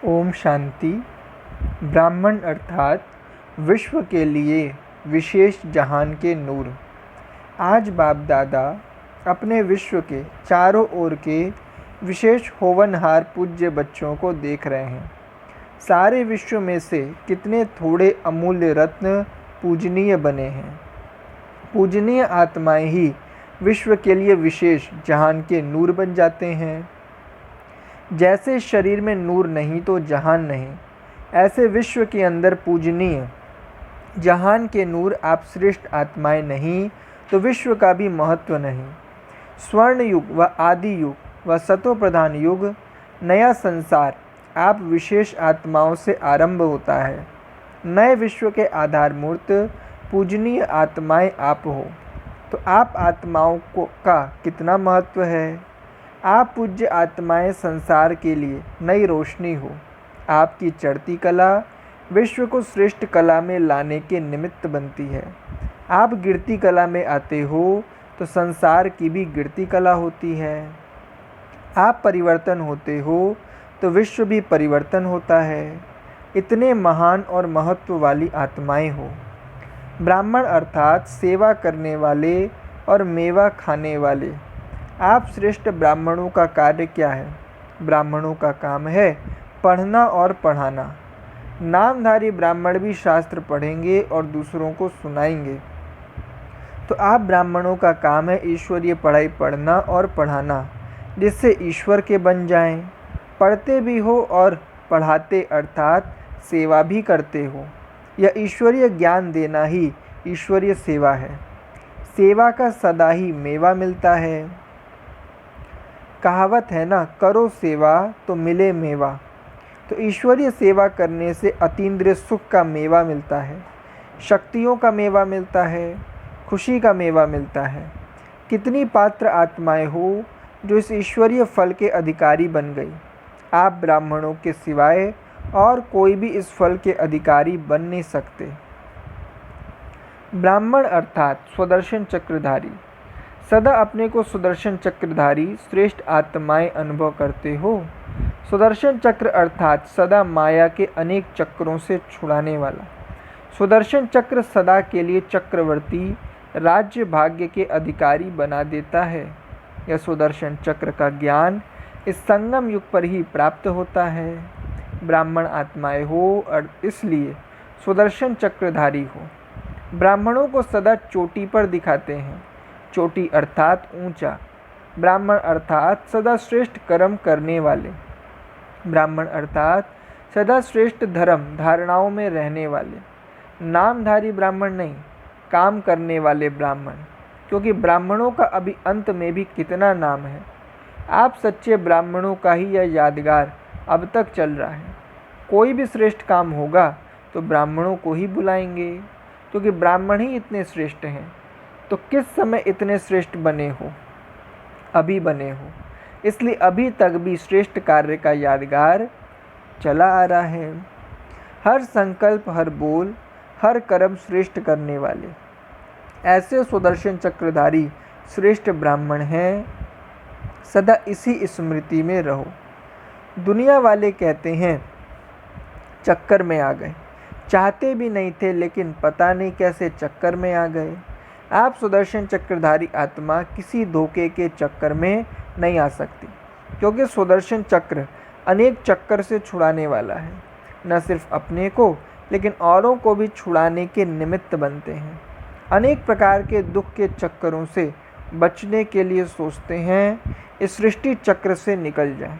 ओम शांति। ब्राह्मण अर्थात विश्व के लिए विशेष जहान के नूर। आज बाप दादा अपने विश्व के चारों ओर के विशेष होवनहार पूज्य बच्चों को देख रहे हैं। सारे विश्व में से कितने थोड़े अमूल्य रत्न पूजनीय बने हैं। पूजनीय आत्माएं ही विश्व के लिए विशेष जहान के नूर बन जाते हैं। जैसे शरीर में नूर नहीं तो जहान नहीं, ऐसे विश्व के अंदर पूजनीय जहान के नूर आप श्रेष्ठ आत्माएं नहीं तो विश्व का भी महत्व नहीं। स्वर्ण युग व आदि युग व सतो प्रधान युग, नया संसार आप विशेष आत्माओं से आरंभ होता है। नए विश्व के आधार मूर्त पूजनीय आत्माएं आप हो, तो आप आत्माओं का कितना महत्व है। आप पूज्य आत्माएं संसार के लिए नई रोशनी हो। आपकी चढ़ती कला विश्व को श्रेष्ठ कला में लाने के निमित्त बनती है। आप गिरती कला में आते हो तो संसार की भी गिरती कला होती है। आप परिवर्तन होते हो तो विश्व भी परिवर्तन होता है। इतने महान और महत्व वाली आत्माएं हो। ब्राह्मण अर्थात सेवा करने वाले और मेवा खाने वाले। आप श्रेष्ठ ब्राह्मणों का कार्य क्या है? ब्राह्मणों का काम है पढ़ना और पढ़ाना। नामधारी ब्राह्मण भी शास्त्र पढ़ेंगे और दूसरों को सुनाएंगे। तो आप ब्राह्मणों का काम है ईश्वरीय पढ़ाई पढ़ना और पढ़ाना, जिससे ईश्वर के बन जाएं। पढ़ते भी हो और पढ़ाते अर्थात सेवा भी करते हो। यह ईश्वरीय ज्ञान देना ही ईश्वरीय सेवा है। सेवा का सदा ही मेवा मिलता है। कहावत है ना, करो सेवा तो मिले मेवा। तो ईश्वरीय सेवा करने से अतीन्द्रिय सुख का मेवा मिलता है, शक्तियों का मेवा मिलता है, खुशी का मेवा मिलता है। कितनी पात्र आत्माएं हो जो इस ईश्वरीय फल के अधिकारी बन गई। आप ब्राह्मणों के सिवाय और कोई भी इस फल के अधिकारी बन नहीं सकते। ब्राह्मण अर्थात स्वदर्शन चक्रधारी। सदा अपने को सुदर्शन चक्रधारी श्रेष्ठ आत्माएं अनुभव करते हो। सुदर्शन चक्र अर्थात सदा माया के अनेक चक्रों से छुड़ाने वाला। सुदर्शन चक्र सदा के लिए चक्रवर्ती राज्य भाग्य के अधिकारी बना देता है। यह सुदर्शन चक्र का ज्ञान इस संगम युग पर ही प्राप्त होता है। ब्राह्मण आत्माएं हो और इसलिए सुदर्शन चक्रधारी हो। ब्राह्मणों को सदा चोटी पर दिखाते हैं। चोटी अर्थात ऊंचा। ब्राह्मण अर्थात सदा श्रेष्ठ कर्म करने वाले। ब्राह्मण अर्थात सदा श्रेष्ठ धर्म धारणाओं में रहने वाले। नामधारी ब्राह्मण नहीं, काम करने वाले ब्राह्मण, क्योंकि ब्राह्मणों का अभी अंत में भी कितना नाम है। आप सच्चे ब्राह्मणों का ही यह यादगार अब तक चल रहा है। कोई भी श्रेष्ठ काम होगा तो ब्राह्मणों को ही बुलाएंगे, क्योंकि ब्राह्मण ही इतने श्रेष्ठ हैं। तो किस समय इतने श्रेष्ठ बने हो? अभी बने हो, इसलिए अभी तक भी श्रेष्ठ कार्य का यादगार चला आ रहा है। हर संकल्प, हर बोल, हर कर्म श्रेष्ठ करने वाले ऐसे सुदर्शन चक्रधारी श्रेष्ठ ब्राह्मण हैं। सदा इसी स्मृति में रहो। दुनिया वाले कहते हैं चक्कर में आ गए, चाहते भी नहीं थे लेकिन पता नहीं कैसे चक्कर में आ गए। आप सुदर्शन चक्रधारी आत्मा किसी धोखे के चक्कर में नहीं आ सकती, क्योंकि सुदर्शन चक्र अनेक चक्कर से छुड़ाने वाला है। न सिर्फ अपने को लेकिन औरों को भी छुड़ाने के निमित्त बनते हैं। अनेक प्रकार के दुख के चक्करों से बचने के लिए सोचते हैं इस सृष्टि चक्र से निकल जाए,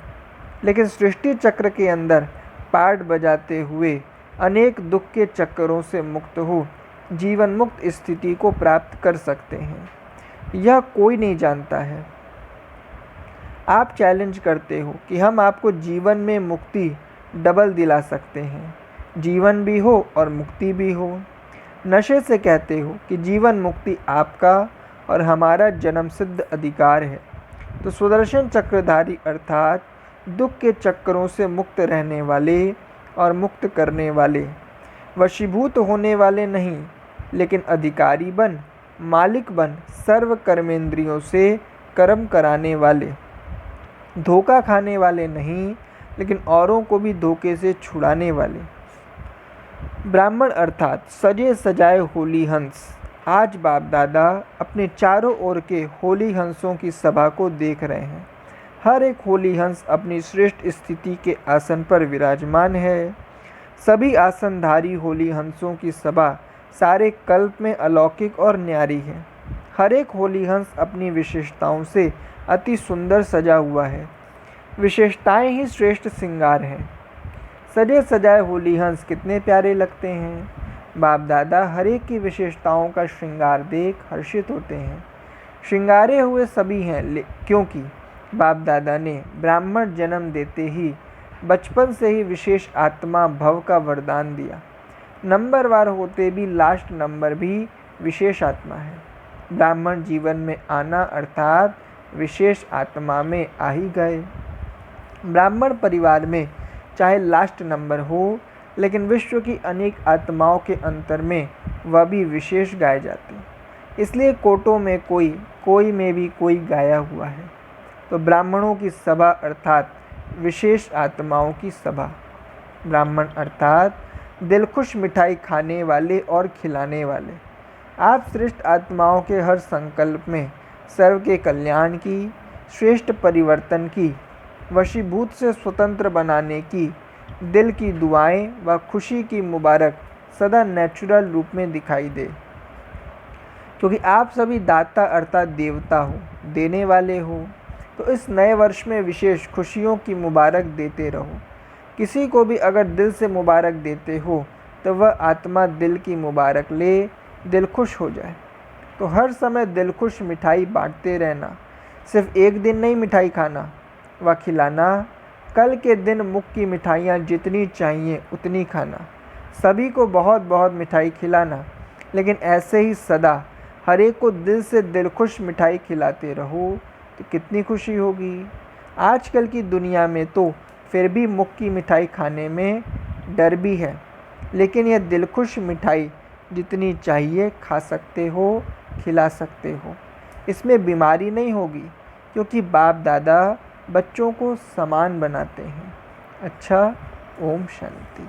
लेकिन सृष्टि चक्र के अंदर पार्ट बजाते हुए अनेक दुख के चक्करों से मुक्त हो जीवन मुक्त स्थिति को प्राप्त कर सकते हैं। यह कोई नहीं जानता है। आप चैलेंज करते हो कि हम आपको जीवन में मुक्ति डबल दिला सकते हैं, जीवन भी हो और मुक्ति भी हो। नशे से कहते हो कि जीवन मुक्ति आपका और हमारा जन्म सिद्ध अधिकार है। तो सुदर्शन चक्रधारी अर्थात दुख के चक्करों से मुक्त रहने वाले और मुक्त करने वाले, वशीभूत होने वाले नहीं लेकिन अधिकारी बन, मालिक बन, सर्व कर्मेंद्रियों से कर्म कराने वाले, धोखा खाने वाले नहीं, लेकिन औरों को भी धोखे से छुड़ाने वाले। ब्राह्मण अर्थात सजे सजाए होली हंस। आज बाप दादा अपने चारों ओर के होली हंसों की सभा को देख रहे हैं। हर एक होली हंस अपनी श्रेष्ठ स्थिति के आसन पर विराजमान है। सभी आसनधारी होली हंसों की सभा सारे कल्प में अलौकिक और न्यारी है। हर एक होली हंस अपनी विशेषताओं से अति सुंदर सजा हुआ है। विशेषताएं ही श्रेष्ठ श्रृंगार हैं। सजे सजाए होली हंस कितने प्यारे लगते हैं। बाप दादा हर एक की विशेषताओं का श्रृंगार देख हर्षित होते हैं। श्रृंगारे हुए सभी हैं क्योंकि बाप दादा ने ब्राह्मण जन्म देते ही बचपन से ही विशेष आत्मा भव का वरदान दिया। नंबरवार होते भी लास्ट नंबर भी विशेष आत्मा है। ब्राह्मण जीवन में आना अर्थात विशेष आत्मा में आ ही गए। ब्राह्मण परिवार में चाहे लास्ट नंबर हो, लेकिन विश्व की अनेक आत्माओं के अंतर में वह भी विशेष गाए जाते हैं। इसलिए कोटों में कोई में भी कोई गाया हुआ है। तो ब्राह्मणों की सभा अर्थात विशेष आत्माओं की सभा। ब्राह्मण अर्थात दिलखुश मिठाई खाने वाले और खिलाने वाले। आप श्रेष्ठ आत्माओं के हर संकल्प में सर्व के कल्याण की, श्रेष्ठ परिवर्तन की, वशीभूत से स्वतंत्र बनाने की, दिल की दुआएं व खुशी की मुबारक सदा नेचुरल रूप में दिखाई दे। क्योंकि आप सभी दाता अर्थात देवता हो, देने वाले हो। तो इस नए वर्ष में विशेष खुशियों की मुबारक देते रहो। किसी को भी अगर दिल से मुबारक देते हो तो वह आत्मा दिल की मुबारक ले, दिल खुश हो जाए। तो हर समय दिल खुश मिठाई बांटते रहना। सिर्फ एक दिन नहीं मिठाई खाना व खिलाना, कल के दिन मुख की मिठाइयाँ जितनी चाहिए उतनी खाना। सभी को बहुत बहुत मिठाई खिलाना, लेकिन ऐसे ही सदा हर एक को दिल से दिल खुश मिठाई खिलाते रहो तो कितनी खुशी होगी। आजकल की दुनिया में तो फिर भी मुख की मिठाई खाने में डर भी है, लेकिन यह दिलखुश मिठाई जितनी चाहिए खा सकते हो, खिला सकते हो। इसमें बीमारी नहीं होगी, क्योंकि बाप दादा बच्चों को समान बनाते हैं। अच्छा, ओम शांति।